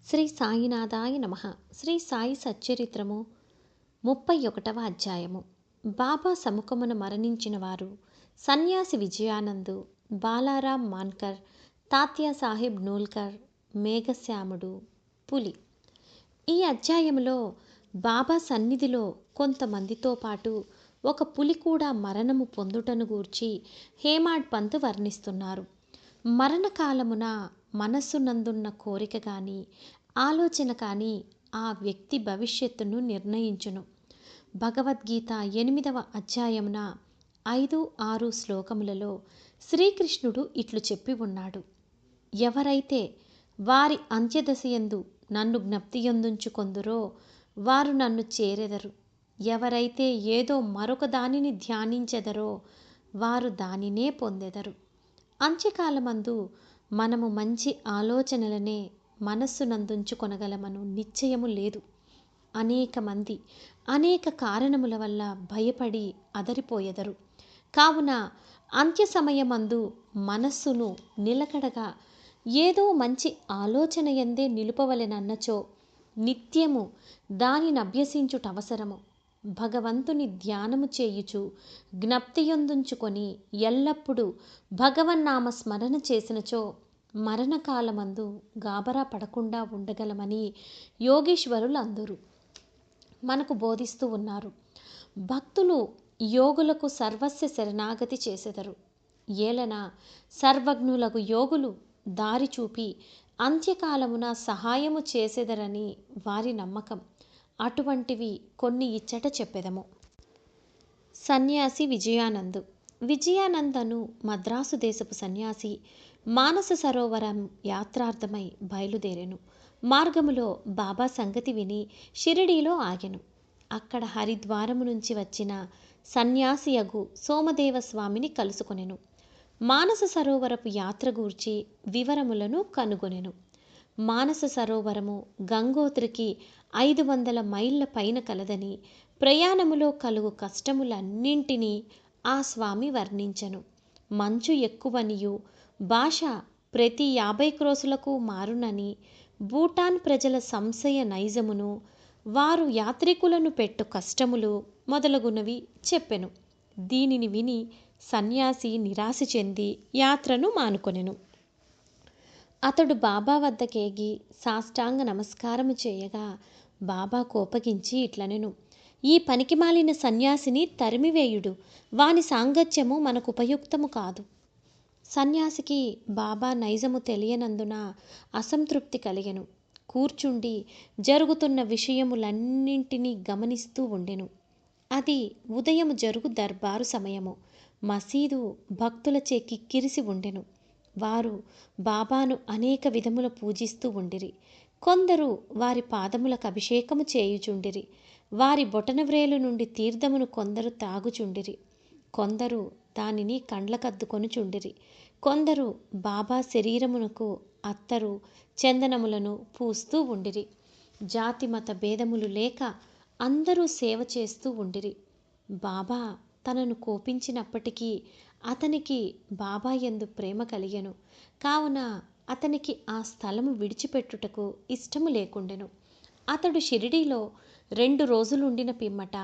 శ్రీ సాయినాథాయ నమః. శ్రీ సాయి సచ్చరిత్రము 31వ అధ్యాయము. బాబా సముఖమున మరణించిన వారు సన్యాసి విజయానందు, బాలారాం మాన్కర్, తాత్యా సాహెబ్ నూల్కర్, మేఘశ్యాముడు, పులి. ఈ అధ్యాయములో బాబా సన్నిధిలో కొంతమందితో పాటు ఒక పులి కూడా మరణము పొందుటను గూర్చి హేమాడ్ పంత్ వర్ణిస్తున్నారు. మరణకాలమున మనస్సునందున్న కోరిక కానీ ఆలోచన కానీ ఆ వ్యక్తి భవిష్యత్తును నిర్ణయించును. భగవద్గీత 8వ అధ్యాయమున 5-6 శ్లోకములలో శ్రీకృష్ణుడు ఇట్లు చెప్పి ఉన్నాడు: ఎవరైతే వారి అంత్యదశయందు నన్ను జ్ఞప్తియందుంచుకొందురో వారు నన్ను చేరెదరు. ఎవరైతే ఏదో మరొక దానిని ధ్యానించెదరో వారు దానినే పొందెదరు. అంత్యకాలమందు మనము మంచి ఆలోచనలనే మనస్సునందుంచుకొనగలమను నిశ్చయము లేదు. అనేక మంది అనేక కారణముల వల్ల భయపడి అదరిపోయెదరు. కావున అంత్య సమయమందు మనస్సును నిలకడగా ఏదో మంచి ఆలోచన యందే నిలుపవలెనన్నచో నిత్యము దానిని అభ్యసించుటవసరము. భగవంతుని ధ్యానము చేయుచు జ్ఞప్తియందుంచుకొని ఎల్లప్పుడూ భగవన్నామ స్మరణ చేసినచో మరణకాలమందు గాబరా పడకుండా ఉండగలమని యోగీశ్వరులు అందరూ మనకు బోధిస్తూ ఉన్నారు. భక్తులు యోగులకు సర్వస్వ శరణాగతి చేసెదరు. ఏలన సర్వజ్ఞులకు యోగులు దారి చూపి అంత్యకాలమున సహాయము చేసెదరని వారి నమ్మకం. అటువంటివి కొన్ని ఇచ్చట చెప్పెదము. సన్యాసి విజయానందు. విజయానందను మద్రాసు దేశపు సన్యాసి మానస సరోవరం యాత్రార్థమై బయలుదేరెను. మార్గములో బాబా సంగతి విని షిరిడీలో ఆగెను. అక్కడ హరిద్వారము నుంచి వచ్చిన సన్యాసియగు సోమదేవస్వామిని కలుసుకొనెను. మానస సరోవరపు యాత్ర గూర్చి వివరములను కనుగొనెను. మానస సరోవరము గంగోత్రికి 500 మైళ్ళ పైన కలదని, ప్రయాణములో కలుగు కష్టములన్నింటినీ ఆ స్వామి వర్ణించెను. మంచు ఎక్కువనియు, భాష ప్రతి 50 క్రోసులకు మారునని, భూటాన్ ప్రజల సంశయ నైజమును, వారు యాత్రికులను పెట్టు కష్టములు మొదలగునవి చెప్పెను. దీనిని విని సన్యాసి నిరాశ చెంది యాత్రను మానుకొనెను. అతడు బాబా వద్దకేగి సాష్టాంగ నమస్కారము చేయగా బాబా కోపగించి ఇట్లనెను: ఈ పనికిమాలిన సన్యాసిని తరిమివేయుడు. వాని సాంగత్యము మనకు ఉపయుక్తము కాదు. సన్యాసికి బాబా నైజము తెలియనందున అసంతృప్తి కలిగెను. కూర్చుండి జరుగుతున్న విషయములన్నింటినీ గమనిస్తూ ఉండెను. అది ఉదయము జరుగు దర్బారు సమయము. మసీదు భక్తులచే కిక్కిరిసి ఉండెను. వారు బాబాను అనేక విధముల పూజిస్తూ ఉండిరి. కొందరు వారి పాదములకు అభిషేకము చేయుచుండిరి. వారి బొటనవ్రేలు నుండి తీర్థమును కొందరు తాగుచుండిరి. కొందరు దానిని కండ్లకద్దుకొనుచుండిరి. కొందరు బాబా శరీరమునకు అత్తరు చందనములను పూస్తూ ఉండిరి. జాతి మత భేదములు లేక అందరూ సేవ చేస్తూ ఉండిరి. బాబా తనను కోపించినప్పటికీ అతనికి బాబా యందు ప్రేమ కలిగెను. కావున అతనికి ఆ స్థలము విడిచిపెట్టుటకు ఇష్టము లేకుండెను. అతడు షిరిడీలో 2 రోజులుండిన పిమ్మట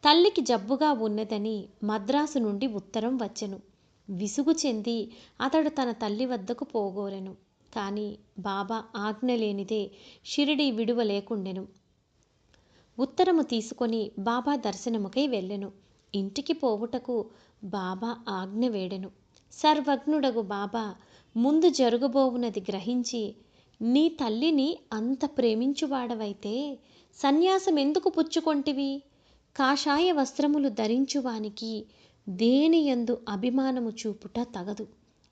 తల్లికి జబ్బుగా ఉన్నదని మద్రాసు నుండి ఉత్తరం వచ్చెను. విసుగు చెంది అతడు తన తల్లి వద్దకు పోగోరెను. కానీ బాబా ఆజ్ఞ లేనిదే షిరిడీ విడువ లేకుండెను. ఉత్తరము తీసుకొని బాబా దర్శనముకై వెళ్ళెను. ఇంటికి పోవుటకు బాబా ఆజ్ఞ వేడెను. సర్వజ్ఞుడగు బాబా ముందు జరగబోవునది గ్రహించి, నీ తల్లిని అంత ప్రేమించువాడవైతే సన్యాసం ఎందుకు పుచ్చుకొంటివి? కాషాయ వస్త్రములు ధరించువానికి దేనియందు అభిమానము చూపుట తగదు.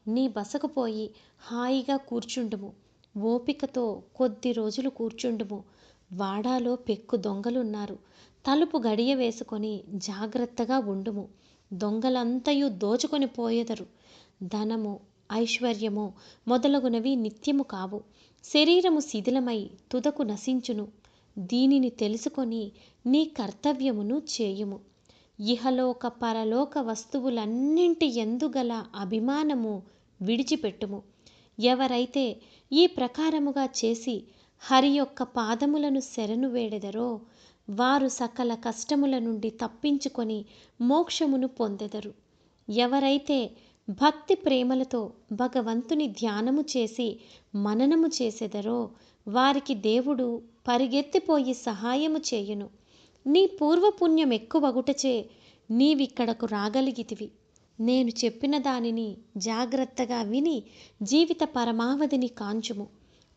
నీ బసకు పోయి హాయిగా కూర్చుండుము. ఓపికతో కొద్ది రోజులు కూర్చుండుము. వాడాలో పెక్కు దొంగలున్నారు. తలుపు గడియ వేసుకొని జాగ్రత్తగా ఉండుము. దొంగలంతయు దోచుకొని పోయెదరు. ధనము, ఐశ్వర్యము మొదలగునవి నిత్యము కావు. శరీరము శిథిలమై తుదకు నశించును. దీనిని తెలుసుకొని నీ కర్తవ్యమును చేయుము. ఇహలోక పరలోక వస్తువులన్నింటి యందు గల అభిమానము విడిచిపెట్టుము. ఎవరైతే ఈ ప్రకారముగా చేసి హరి యొక్క పాదములను శరణు వేడెదరో వారు సకల కష్టముల నుండి తప్పించుకొని మోక్షమును పొందెదరు. ఎవరైతే భక్తి ప్రేమలతో భగవంతుని ధ్యానము చేసి మననము చేసెదరో వారికి దేవుడు పరిగెత్తిపోయి సహాయము చేయును. నీ పూర్వపుణ్యం ఎక్కువగుటచే నీవిక్కడకు రాగలిగితివి. నేను చెప్పిన దానిని జాగ్రత్తగా విని జీవిత పరమావధిని కాంచుము.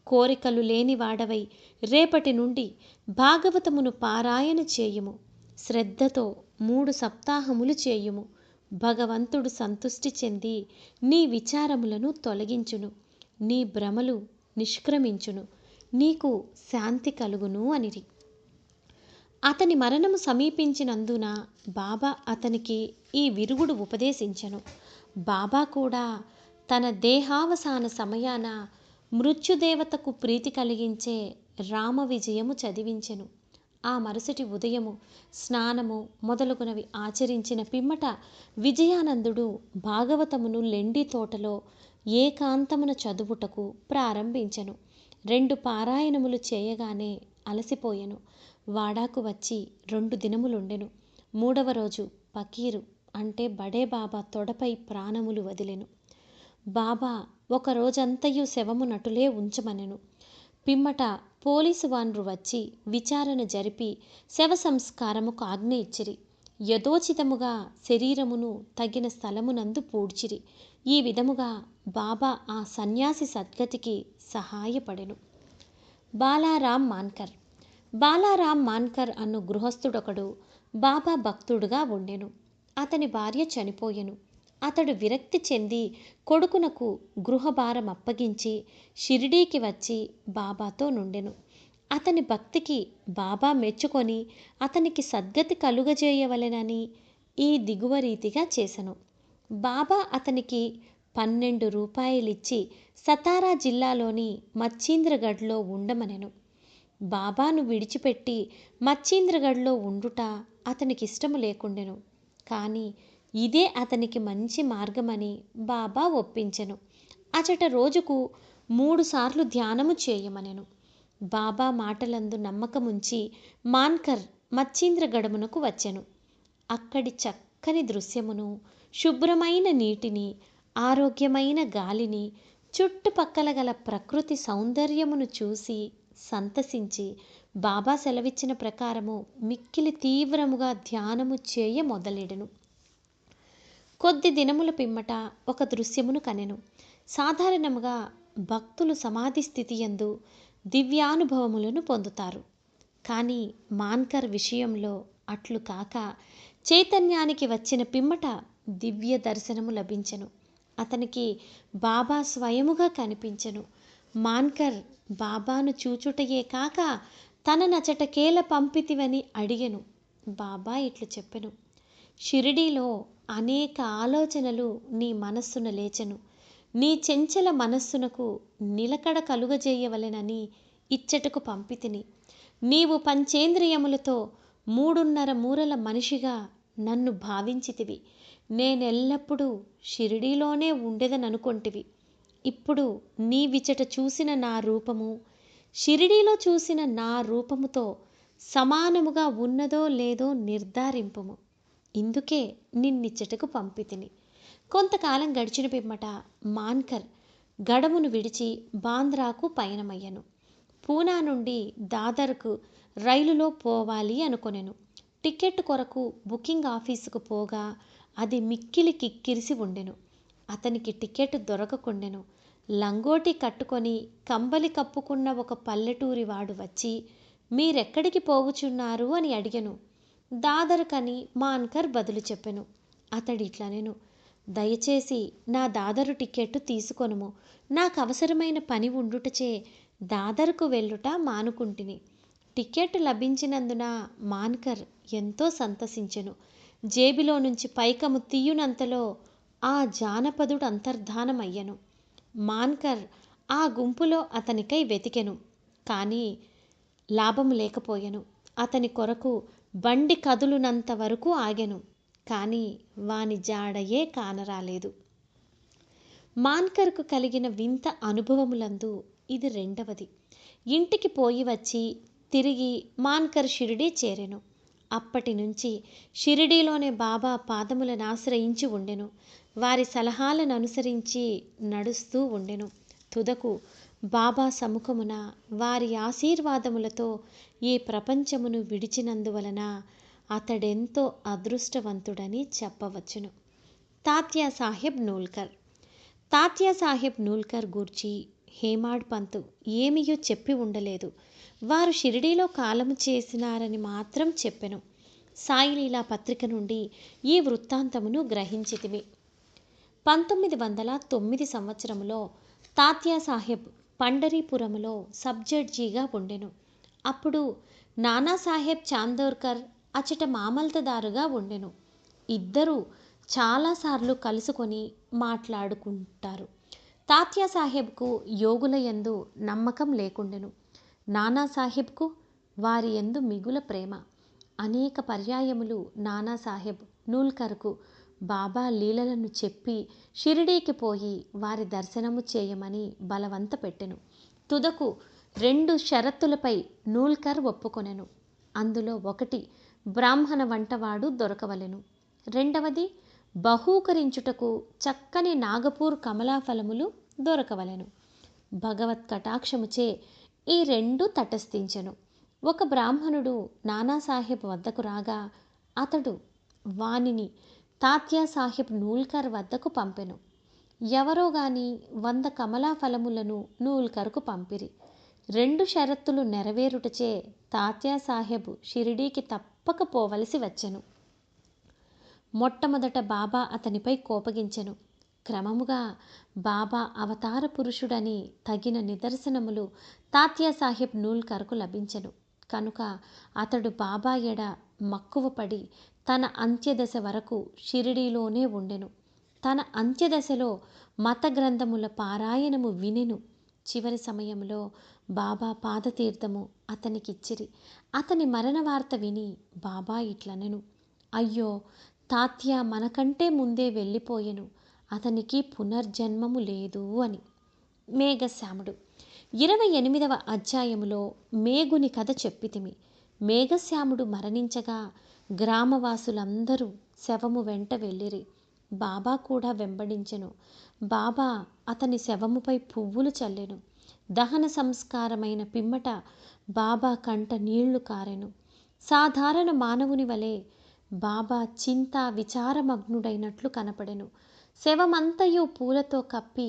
కోరికలు లేనివాడవై రేపటి నుండి భాగవతమును పారాయణ చేయుము. శ్రద్ధతో 3 సప్తాహములు చేయుము. భగవంతుడు సంతుష్టి చెంది నీ విచారములను తొలగించును. నీ భ్రమలు నిష్క్రమించును. నీకు శాంతి కలుగును అనిరి. అతని మరణము సమీపించినందున బాబా అతనికి ఈ విరుగుడు ఉపదేశించెను. బాబా కూడా తన దేహావసాన సమయాన మృత్యుదేవతకు ప్రీతి కలిగించే రామ విజయము చదివించెను. ఆ మరుసటి ఉదయము స్నానము మొదలగునవి ఆచరించిన పిమ్మట విజయానందుడు భాగవతమును లెండి తోటలో ఏకాంతమున చదువుటకు ప్రారంభించెను. 2 పారాయణములు చేయగానే అలసిపోయెను. వాడాకు వచ్చి 2 దినములుండెను. 3వ రోజు పకీరు అంటే బడే బాబా తొడపై ప్రాణములు వదిలెను. బాబా ఒక రోజంతయు శవము నటులే ఉంచమనెను. పిమ్మట పోలీసు వాన్రు వచ్చి విచారణ జరిపి శవ సంస్కారముకు ఆజ్ఞ ఇచ్చిరి. యథోచితముగా శరీరమును తగిన స్థలమునందు పూడ్చిరి. ఈ విధముగా బాబా ఆ సన్యాసి సద్గతికి సహాయపడెను. బాలారాం మాన్కర్. బాలారాం మాన్కర్ అను గృహస్థుడొకడు బాబా భక్తుడుగా ఉండెను. అతని భార్య చనిపోయెను. అతడు విరక్తి చెంది కొడుకునకు గృహభారం అప్పగించి షిరిడీకి వచ్చి బాబాతో నుండెను. అతని భక్తికి బాబా మెచ్చుకొని అతనికి సద్గతి కలుగజేయవలెనని ఈ దిగువ రీతిగా చేసెను. బాబా అతనికి 12 రూపాయలిచ్చి సతారా జిల్లాలోని మచ్చీంద్రగఢ్లో ఉండమనెను. బాబాను విడిచిపెట్టి మచ్చీంద్రగఢ్లో ఉండుట అతనికిష్టము లేకుండెను. కానీ ఇదే అతనికి మంచి మార్గమని బాబా ఒప్పించెను. అచట రోజుకు 3 సార్లు ధ్యానము చేయమనెను. బాబా మాటలందు నమ్మకముంచి మాన్కర్ మచ్చీంద్రగఢమునకు వచ్చెను. అక్కడి చక్కని దృశ్యమును, శుభ్రమైన నీటిని, ఆరోగ్యమైన గాలిని, చుట్టుపక్కల గల ప్రకృతి సౌందర్యమును చూసి సంతసించి బాబా సెలవిచ్చిన ప్రకారము మిక్కిలి తీవ్రముగా ధ్యానము చేయ మొదలెడెను. కొద్ది దినముల పిమ్మట ఒక దృశ్యమును కనెను. సాధారణముగా భక్తులు సమాధి స్థితి యందు దివ్యానుభవములను పొందుతారు. కానీ మాన్కర్ విషయంలో అట్లు కాక చైతన్యానికి వచ్చిన పిమ్మట దివ్య దర్శనము లభించెను. అతనికి బాబా స్వయముగా కనిపించెను. మాన్కర్ బాబాను చూచుటయే కాక తననచటకేల పంపితివని అడిగెను. బాబా ఇట్లు చెప్పెను: షిరిడీలో అనేక ఆలోచనలు నీ మనస్సున లేచెను. నీ చెంచల మనస్సునకు నిలకడ కలుగజేయవలెనని ఇచ్చటకు పంపితిని. నీవు పంచేంద్రియములతో 3.5 మూరల మనిషిగా నన్ను భావించితివి. నేనెల్లప్పుడూ షిరిడీలోనే ఉండెదననుకొంటివి. ఇప్పుడు నీవిచట చూసిన నా రూపము షిరిడీలో చూసిన నా రూపముతో సమానముగా ఉన్నదో లేదో నిర్ధారింపుము. ఇందుకే నిన్నిచ్చటకు పంపితిని. కొంతకాలం గడిచిన పిమ్మట మాన్కర్ గడమును విడిచి బాంద్రాకు పయనమయ్యను. పూనా నుండి దాదర్కు రైలులో పోవాలి అనుకొనెను. టికెట్ కొరకు బుకింగ్ ఆఫీసుకు పోగా అది మిక్కిలి కిక్కిరిసి ఉండెను. అతనికి టికెట్ దొరకకుండెను. లంగోటి కట్టుకొని కంబలి కప్పుకున్న ఒక పల్లెటూరి వాడు వచ్చి, మీరెక్కడికి పోవుచున్నారు అని అడిగెను. దాదర్కని మాన్కర్ బదులు చెప్పెను. అతడిట్లనెను: దయచేసి నా దాదరు టికెట్టు తీసుకొనుము. నాకవసరమైన పని ఉండుటచే దాదర్కు వెళ్ళుట మానుకుంటిని. టికెట్ లభించినందున మాన్కర్ ఎంతో సంతసించెను. జేబిలో నుంచి పైకము తీయునంతలో ఆ జానపదుడు అంతర్ధానమయ్యను. మాన్కర్ ఆ గుంపులో అతనికై వెతికెను. కానీ లాభము లేకపోయెను. అతని కొరకు బండి కదులునంత వరకు ఆగెను. కానీ వాని జాడయే కానరాలేదు. మాన్కర్కు కలిగిన వింత అనుభవములందు ఇది రెండవది. ఇంటికి పోయి వచ్చి తిరిగి మాన్కర్ షిరిడీ చేరెను. అప్పటి నుంచి షిరిడీలోనే బాబా పాదములను ఆశ్రయించి ఉండెను. వారి సలహాలను అనుసరించి నడుస్తూ ఉండెను. తుదకు బాబా సముఖమున వారి ఆశీర్వాదములతో ఈ ప్రపంచమును విడిచినందువలన అతడెంతో అదృష్టవంతుడని చెప్పవచ్చును. తాత్యా సాహెబ్ నూల్కర్. తాత్యా సాహెబ్ నూల్కర్ గూర్చి హేమాడ్ పంతు ఏమియో చెప్పి ఉండలేదు. వారు షిరిడీలో కాలము చేసినారని మాత్రం చెప్పెను. సాయిలీలా పత్రిక నుండి ఈ వృత్తాంతమును గ్రహించితిమి. 1909 సంవత్సరములో తాత్యా సాహెబ్ పండరీపురములో సబ్జడ్జిగా ఉండెను. అప్పుడు నానాసాహెబ్ చాందోర్కర్ అచట మామల్తదారుగా ఉండెను. ఇద్దరూ చాలాసార్లు కలుసుకొని మాట్లాడుకుంటారు. తాత్యా సాహెబ్కు యోగుల యందు నమ్మకం లేకుండెను. నానాసాహెబ్కు వారి యందు మిగుల ప్రేమ. అనేక పర్యాయములు నానాసాహెబ్ నూల్కర్కు బాబా లీలలను చెప్పి షిరిడీకి పోయి వారి దర్శనము చేయమని బలవంత పెట్టెను. తుదకు 2 షరతులపై నూల్కర్ ఒప్పుకొనెను. అందులో ఒకటి, బ్రాహ్మణ వంటవాడు దొరకవలెను. రెండవది, బహూకరించుటకు చక్కని నాగపూర్ కమలాఫలములు దొరకవలెను. భగవత్ కటాక్షముచే ఈ 2 తటస్థించెను. ఒక బ్రాహ్మణుడు నానాసాహెబ్ వద్దకు రాగా అతడు వానిని తాత్యా సాహెబ్ నూల్కర్ వద్దకు పంపెను. ఎవరో గాని 100 కమలాఫలములను నూల్కర్కు పంపిరి. 2 షరతులు నెరవేరుటచే తాత్యా సాహెబ్ షిరిడీకి తప్పక పోవలసి వచ్చెను. మొట్టమొదట బాబా అతనిపై కోపగించెను. క్రమముగా బాబా అవతార పురుషుడని తగిన నిదర్శనములు తాత్యా సాహెబ్ నూల్కర్కు లభించెను. కనుక అతడు బాబా ఎడ మక్కువపడి తన అంత్యదశ వరకు షిరిడీలోనే ఉండెను. తన అంత్యదశలో మత గ్రంథముల పారాయణము వినెను. చివరి సమయంలో బాబా పాదతీర్థము అతనికిచ్చిరి. అతని మరణ వార్త విని బాబా ఇట్లనెను, అయ్యో, తాత్యా మనకంటే ముందే వెళ్ళిపోయెను. అతనికి పునర్జన్మము లేదు అని. మేఘశ్యాముడు. 28వ అధ్యాయములో మేఘుని కథ చెప్పితిమి. మేఘశ్యాముడు మరణించగా గ్రామవాసులందరూ శవము వెంట వెళ్ళిరి. బాబా కూడా వెంబడించెను. బాబా అతని శవముపై పువ్వులు చల్లెను. దహన సంస్కారమైన పిమ్మట బాబా కంట నీళ్లు కారెను. సాధారణ మానవుని వలె బాబా చింతా విచారమగ్నుడైనట్లు కనపడెను. శవమంతయు పూలతో కప్పి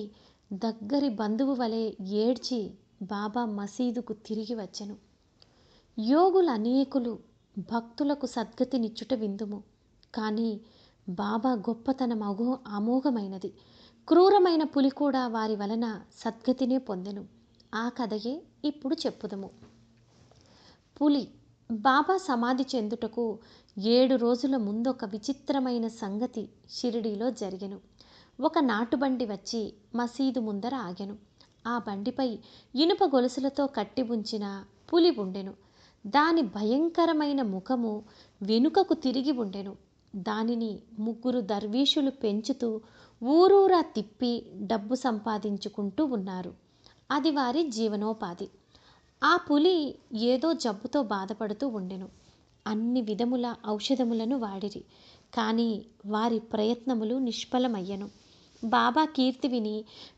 దగ్గరి బంధువు వలె ఏడ్చి బాబా మసీదుకు తిరిగి వచ్చెను. యోగులనేకులు భక్తులకు సద్గతినిచ్చుట విందుము. కానీ బాబా గొప్పతనం అమోఘమైనది. క్రూరమైన పులి కూడా వారి వలన సద్గతినే పొందెను. ఆ కథయే ఇప్పుడు చెప్పుదము. పులి. బాబా సమాధి చెందుటకు 7 రోజుల ముందొక విచిత్రమైన సంగతి షిరిడీలో జరిగెను. ఒక నాటుబండి వచ్చి మసీదు ముందర ఆగెను. ఆ బండిపై ఇనుప గొలుసులతో కట్టి ఉంచిన పులి ఉండెను. దాని భయంకరమైన ముఖము వెనుకకు తిరిగి ఉండెను. దానిని 3 దర్వీషులు పెంచుతూ ఊరూరా తిప్పి డబ్బు సంపాదించుకుంటూ ఉన్నారు. అది వారి జీవనోపాధి. ఆ పులి ఏదో జబ్బుతో బాధపడుతూ ఉండెను. అన్ని విధముల ఔషధములను వాడిరి. కానీ వారి ప్రయత్నములు నిష్ఫలమయ్యెను. బాబా కీర్తి విని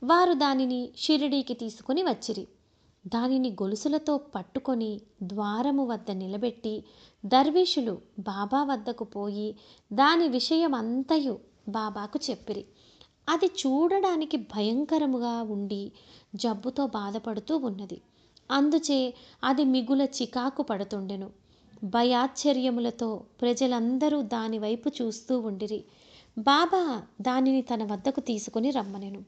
వారు దానిని షిరిడీకి తీసుకుని వచ్చిరి. దానిని గొలుసులతో పట్టుకొని ద్వారము వద్ద నిలబెట్టి దర్వీషులు బాబా వద్దకు పోయి దాని విషయమంతయు బాబాకు చెప్పిరి. అది చూడడానికి భయంకరముగా ఉండి జబ్బుతో బాధపడుతూ ఉన్నది. అందుచే అది మిగుల చికాకు పడుతుండెను. భయాశ్చర్యములతో ప్రజలందరూ దాని వైపు చూస్తూ ఉండిరి. బాబా దానిని తన వద్దకు తీసుకుని రమ్మనెను.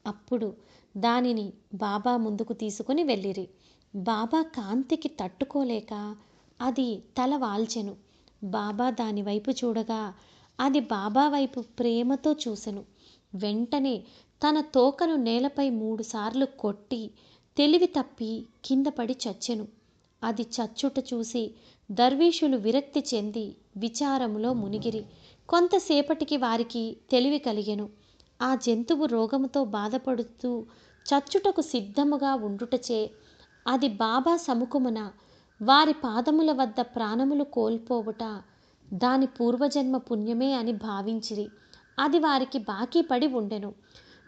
అప్పుడు దానిని బాబా ముందుకు తీసుకుని వెళ్ళిరి. బాబా కాంతికి తట్టుకోలేక అది తల వాల్చెను. బాబా దాని వైపు చూడగా అది బాబా వైపు ప్రేమతో చూసెను. వెంటనే తన తోకను నేలపై 3 సార్లు కొట్టి తెలివి తప్పి కింద పడి చచ్చెను. అది చచ్చుట చూసి దర్వీషులు విరక్తి చెంది విచారములో మునిగిరి. కొంతసేపటికి వారికి తెలివి కలిగెను. ఆ జంతువు రోగముతో బాధపడుతూ చచ్చుటకు సిద్ధముగా ఉండుటచే అది బాబా సముఖమున వారి పాదముల వద్ద ప్రాణములు కోల్పోవుట దాని పూర్వజన్మ పుణ్యమే అని భావించిరి. అది వారికి బాకీ పడి ఉండెను.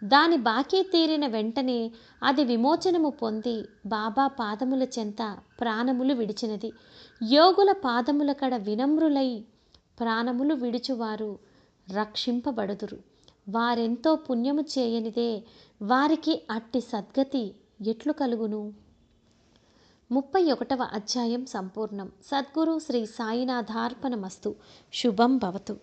దాని బాకీ తీరిన వెంటనే అది విమోచనము పొంది బాబా పాదముల చెంత ప్రాణములు విడిచినది. యోగుల పాదముల కడ వినమ్రులై ప్రాణములు విడుచువారు రక్షింపబడుదురు. వారెంతో పుణ్యము చేయనిదే వారికి అట్టి సద్గతి ఎట్లు కలుగును? 31వ అధ్యాయం సంపూర్ణం. సద్గురు శ్రీ సాయినాథార్పణమస్తు. శుభం భవతు.